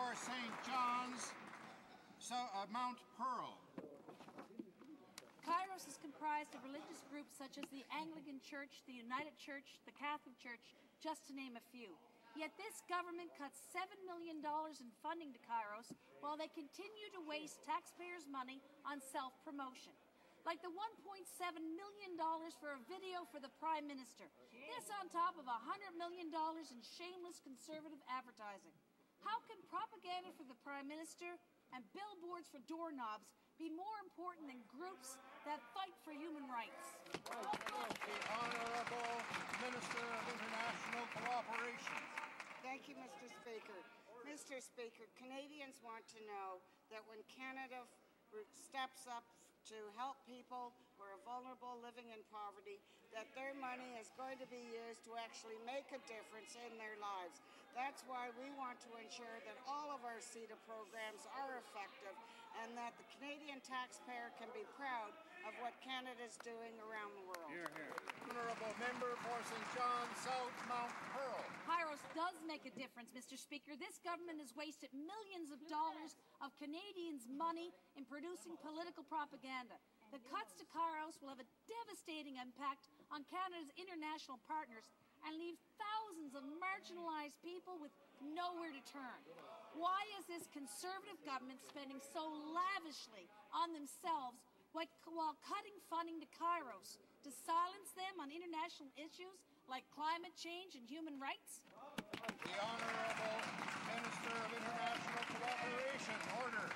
for St. John's, Mount Pearl. KAIROS is comprised of religious groups such as the Anglican Church, the United Church, the Catholic Church, just to name a few. Yet this government cuts $7 million in funding to KAIROS while they continue to waste taxpayers' money on self-promotion. Like the $1.7 million for a video for the Prime Minister. This on top of $100 million in shameless conservative advertising. How can propaganda for the Prime Minister and billboards for doorknobs be more important than groups that fight for human rights? The Honourable Minister of International Cooperation. Thank you, Mr. Speaker. Mr. Speaker, Canadians want to know that when Canada steps up to help people who are vulnerable living in poverty, that their money is going to be used to actually make a difference in their lives. That's why we want to ensure that all of our CETA programs are effective and that the Canadian taxpayer can be proud of what Canada is doing around the world. Hear, hear. Honourable Member for St. John's South Mount Pearl. KAIROS does make a difference, Mr. Speaker. This government has wasted millions of dollars of Canadians' money in producing political propaganda. The cuts to KAIROS will have a devastating impact on Canada's international partners and leave thousands of marginalized people with nowhere to turn. Why is this Conservative government spending so lavishly on themselves while cutting funding to KAIROS to silence them on international issues like climate change and human rights? The Honourable Minister of International Cooperation. Order.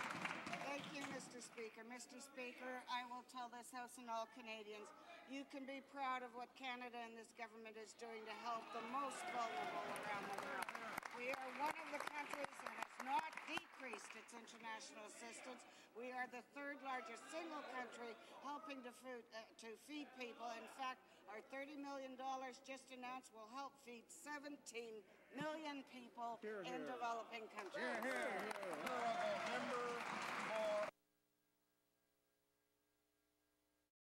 Thank you, Mr. Speaker. Mr. Speaker, I will tell this House and all Canadians, you can be proud of what Canada and this government is doing to help the most vulnerable around the world. We are one of the countries that has not decreased its international assistance. We are the third largest single country helping to feed people. In fact, our $30 million just announced will help feed 17 million people in developing countries.